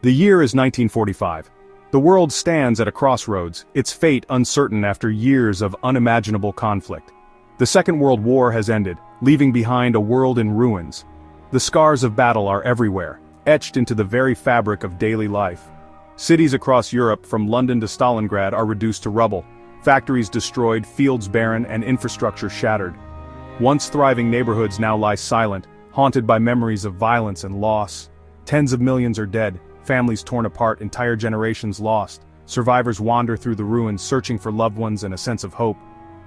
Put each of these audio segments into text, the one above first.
The year is 1945. The world stands at a crossroads, its fate uncertain after years of unimaginable conflict. The Second World War has ended, leaving behind a world in ruins. The scars of battle are everywhere, etched into the very fabric of daily life. Cities across Europe, from London to Stalingrad, are reduced to rubble, factories destroyed, fields barren, and infrastructure shattered. Once thriving neighborhoods now lie silent, haunted by memories of violence and loss. Tens of millions are dead, families torn apart, entire generations lost. Survivors wander through the ruins searching for loved ones and a sense of hope.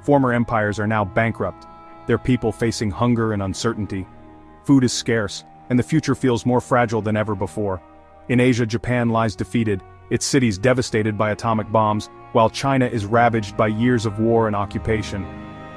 Former empires are now bankrupt, their people facing hunger and uncertainty. Food is scarce, and the future feels more fragile than ever before. In Asia, Japan lies defeated, its cities devastated by atomic bombs, while China is ravaged by years of war and occupation.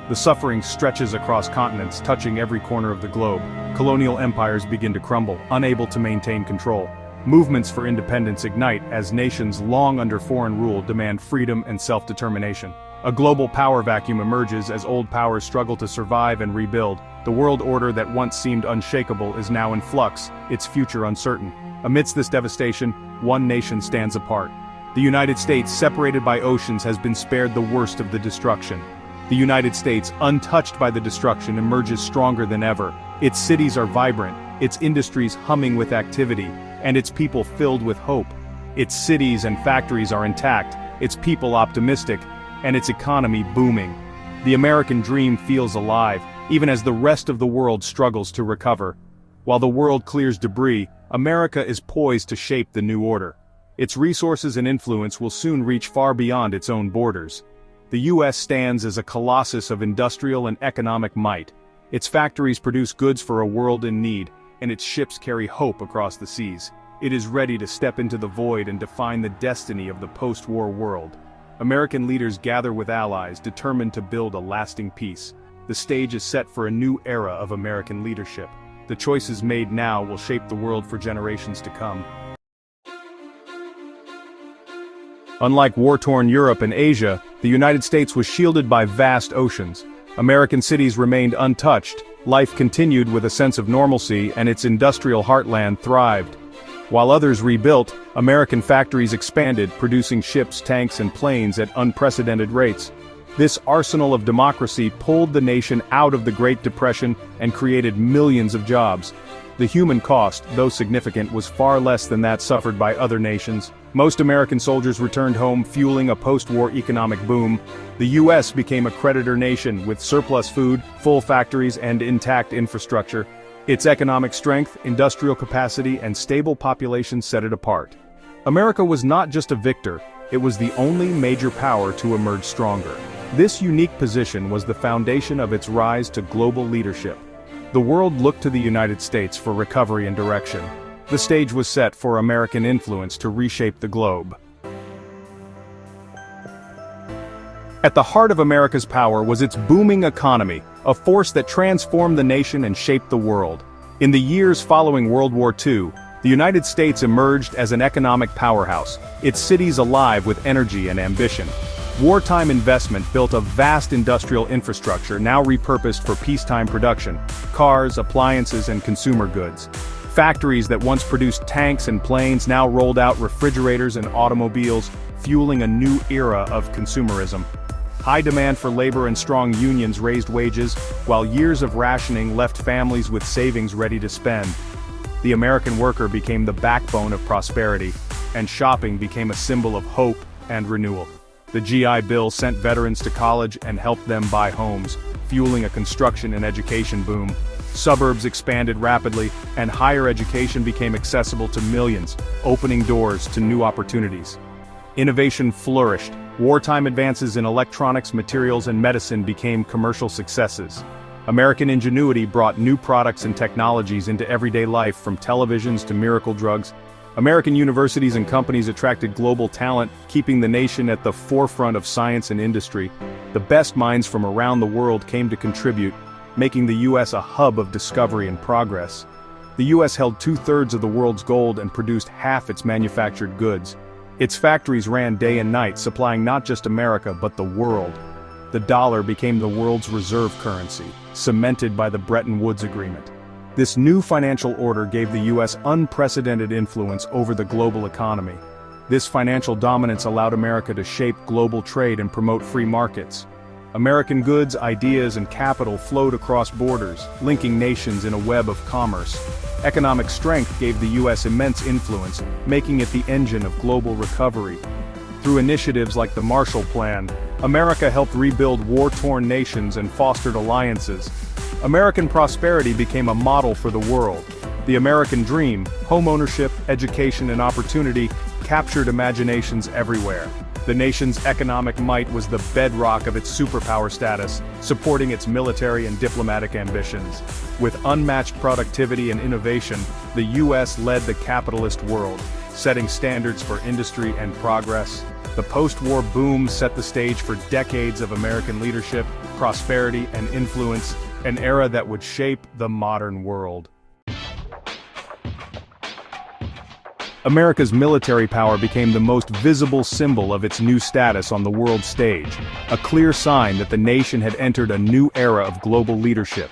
The suffering stretches across continents, touching every corner of the globe. Colonial empires begin to crumble, unable to maintain control. Movements for independence ignite as nations long under foreign rule demand freedom and self-determination. A global power vacuum emerges as old powers struggle to survive and rebuild. The world order that once seemed unshakable is now in flux, its future uncertain. Amidst this devastation, one nation stands apart. The United States, separated by oceans, has been spared the worst of the destruction. The United States, untouched by the destruction, emerges stronger than ever. Its cities are vibrant, its industries humming with activity, and its people filled with hope. Its cities and factories are intact, its people optimistic, and its economy booming. The American dream feels alive, even as the rest of the world struggles to recover. While the world clears debris, America is poised to shape the new order. Its resources and influence will soon reach far beyond its own borders. The U.S. stands as a colossus of industrial and economic might. Its factories produce goods for a world in need, and its ships carry hope across the seas. It is ready to step into the void and define the destiny of the post-war world. American leaders gather with allies determined to build a lasting peace. The stage is set for a new era of American leadership. The choices made now will shape the world for generations to come. Unlike war-torn Europe and Asia, the United States was shielded by vast oceans. American cities remained untouched, life continued with a sense of normalcy, and its industrial heartland thrived. While others rebuilt, American factories expanded, producing ships, tanks, and planes at unprecedented rates. This arsenal of democracy pulled the nation out of the Great Depression and created millions of jobs. The human cost, though significant, was far less than that suffered by other nations. Most American soldiers returned home, fueling a post-war economic boom. The U.S. became a creditor nation with surplus food, full factories, and intact infrastructure. Its economic strength, industrial capacity, and stable population set it apart. America was not just a victor, it was the only major power to emerge stronger. This unique position was the foundation of its rise to global leadership. The world looked to the United States for recovery and direction. The stage was set for American influence to reshape the globe. At the heart of America's power was its booming economy, a force that transformed the nation and shaped the world. In the years following World War II, the United States emerged as an economic powerhouse, its cities alive with energy and ambition. Wartime investment built a vast industrial infrastructure now repurposed for peacetime production: cars, appliances, and consumer goods. Factories that once produced tanks and planes now rolled out refrigerators and automobiles, fueling a new era of consumerism. High demand for labor and strong unions raised wages, while years of rationing left families with savings ready to spend. The American worker became the backbone of prosperity, and shopping became a symbol of hope and renewal. The GI Bill sent veterans to college and helped them buy homes, fueling a construction and education boom. Suburbs expanded rapidly, and higher education became accessible to millions, opening doors to new opportunities. Innovation flourished. Wartime advances in electronics, materials, and medicine became commercial successes. American ingenuity brought new products and technologies into everyday life, from televisions to miracle drugs. American universities and companies attracted global talent, keeping the nation at the forefront of science and industry. The best minds from around the world came to contribute, making the U.S. a hub of discovery and progress. The U.S. held 2/3 of the world's gold and produced half its manufactured goods. Its factories ran day and night, supplying not just America but the world. The dollar became the world's reserve currency, cemented by the Bretton Woods Agreement. This new financial order gave the US unprecedented influence over the global economy. This financial dominance allowed America to shape global trade and promote free markets. American goods, ideas, and capital flowed across borders, linking nations in a web of commerce. Economic strength gave the US immense influence, making it the engine of global recovery. Through initiatives like the Marshall Plan, America helped rebuild war-torn nations and fostered alliances. American prosperity became a model for the world. The American dream, homeownership, education, and opportunity, captured imaginations everywhere. The nation's economic might was the bedrock of its superpower status, supporting its military and diplomatic ambitions. With unmatched productivity and innovation, the US led the capitalist world, setting standards for industry and progress. The post-war boom set the stage for decades of American leadership, prosperity, and influence, an era that would shape the modern world. America's military power became the most visible symbol of its new status on the world stage, a clear sign that the nation had entered a new era of global leadership.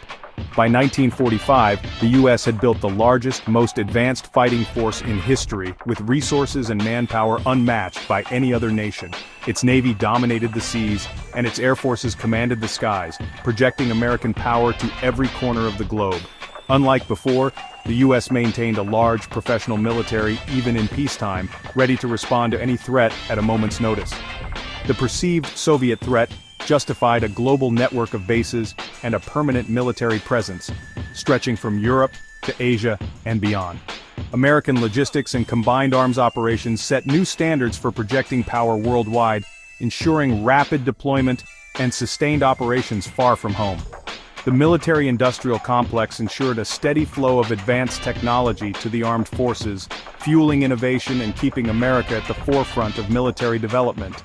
By 1945, the US had built the largest, most advanced fighting force in history, with resources and manpower unmatched by any other nation. Its navy dominated the seas, and its air forces commanded the skies, projecting American power to every corner of the globe. Unlike before, the US maintained a large, professional military even in peacetime, ready to respond to any threat at a moment's notice. The perceived Soviet threat justified a global network of bases and a permanent military presence, stretching from Europe to Asia and beyond. American logistics and combined arms operations set new standards for projecting power worldwide, ensuring rapid deployment and sustained operations far from home. The military-industrial complex ensured a steady flow of advanced technology to the armed forces, fueling innovation and keeping America at the forefront of military development.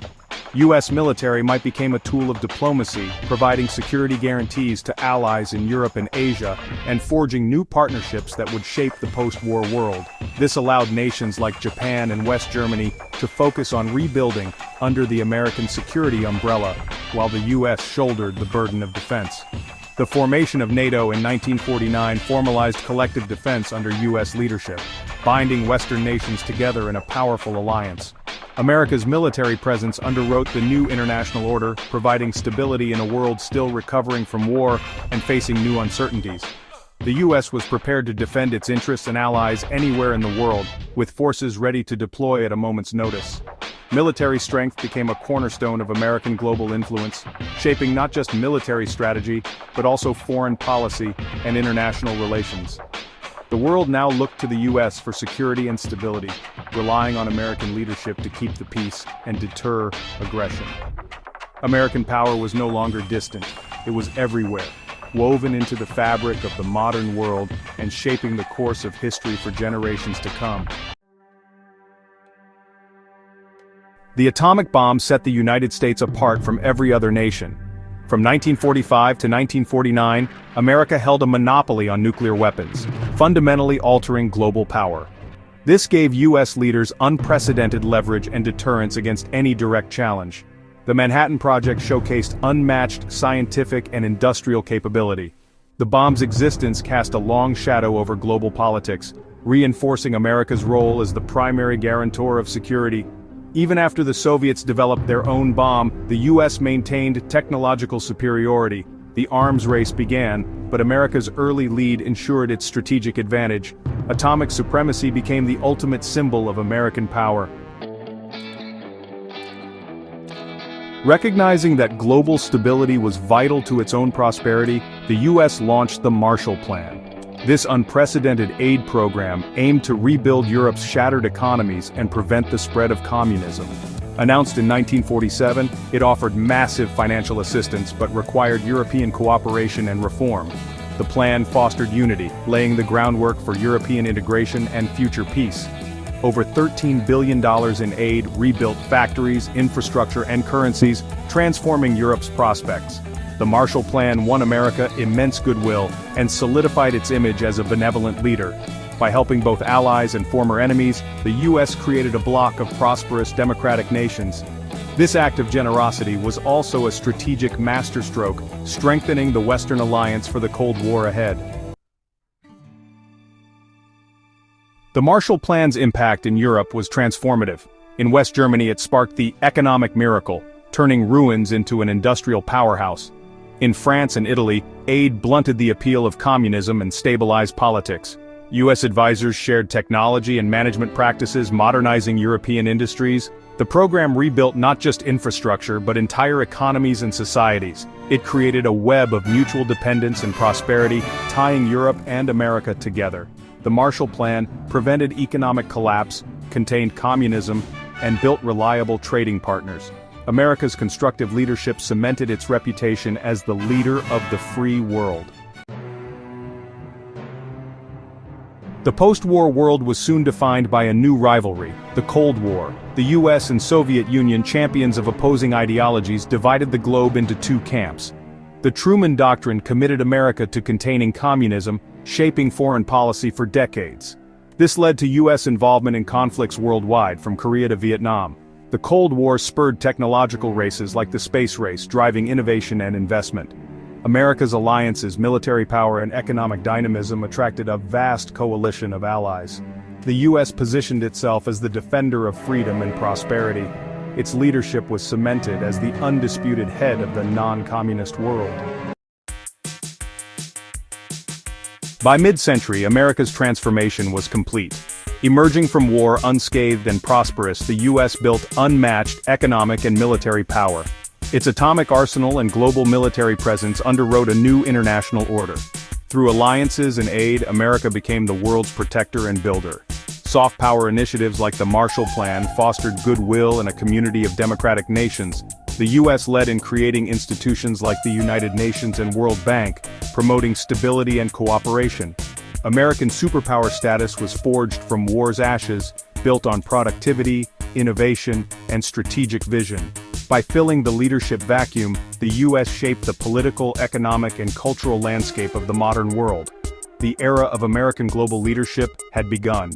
US military might become a tool of diplomacy, providing security guarantees to allies in Europe and Asia, and forging new partnerships that would shape the post-war world. This allowed nations like Japan and West Germany to focus on rebuilding under the American security umbrella, while the US shouldered the burden of defense. The formation of NATO in 1949 formalized collective defense under US leadership, binding Western nations together in a powerful alliance. America's military presence underwrote the new international order, providing stability in a world still recovering from war and facing new uncertainties. The US was prepared to defend its interests and allies anywhere in the world, with forces ready to deploy at a moment's notice. Military strength became a cornerstone of American global influence, shaping not just military strategy, but also foreign policy and international relations. The world now looked to the US for security and stability, relying on American leadership to keep the peace and deter aggression. American power was no longer distant, it was everywhere, woven into the fabric of the modern world and shaping the course of history for generations to come. The atomic bomb set the United States apart from every other nation. From 1945 to 1949, America held a monopoly on nuclear weapons, fundamentally altering global power. This gave US leaders unprecedented leverage and deterrence against any direct challenge. The Manhattan Project showcased unmatched scientific and industrial capability. The bomb's existence cast a long shadow over global politics, reinforcing America's role as the primary guarantor of security. Even after the Soviets developed their own bomb, the US maintained technological superiority. The arms race began, but America's early lead ensured its strategic advantage. Atomic supremacy became the ultimate symbol of American power. Recognizing that global stability was vital to its own prosperity, the US launched the Marshall Plan. This unprecedented aid program aimed to rebuild Europe's shattered economies and prevent the spread of communism. Announced in 1947, it offered massive financial assistance but required European cooperation and reform. The plan fostered unity, laying the groundwork for European integration and future peace. Over $13 billion in aid rebuilt factories, infrastructure, and currencies, transforming Europe's prospects. The Marshall Plan won America immense goodwill and solidified its image as a benevolent leader. By helping both allies and former enemies, the US created a bloc of prosperous democratic nations. This act of generosity was also a strategic masterstroke, strengthening the Western alliance for the Cold War ahead. The Marshall Plan's impact in Europe was transformative. In West Germany it sparked the economic miracle, turning ruins into an industrial powerhouse. In France and Italy, aid blunted the appeal of communism and stabilized politics. U.S. advisors shared technology and management practices, modernizing European industries. The program rebuilt not just infrastructure but entire economies and societies. It created a web of mutual dependence and prosperity, tying Europe and America together. The Marshall Plan prevented economic collapse, contained communism, and built reliable trading partners. America's constructive leadership cemented its reputation as the leader of the free world. The post-war world was soon defined by a new rivalry, the Cold War. The US and Soviet Union, champions of opposing ideologies, divided the globe into two camps. The Truman Doctrine committed America to containing communism, shaping foreign policy for decades. This led to US involvement in conflicts worldwide, from Korea to Vietnam. The Cold War spurred technological races like the space race, driving innovation and investment. America's alliances, military power, and economic dynamism attracted a vast coalition of allies. The US positioned itself as the defender of freedom and prosperity. Its leadership was cemented as the undisputed head of the non-communist world. By mid-century, America's transformation was complete. Emerging from war unscathed and prosperous, the US built unmatched economic and military power. Its atomic arsenal and global military presence underwrote a new international order. Through alliances and aid, America became the world's protector and builder. Soft power initiatives like the Marshall Plan fostered goodwill in a community of democratic nations. The US led in creating institutions like the United Nations and World Bank, promoting stability and cooperation. American superpower status was forged from war's ashes, built on productivity, innovation, and strategic vision. By filling the leadership vacuum, the US shaped the political, economic, and cultural landscape of the modern world. The era of American global leadership had begun.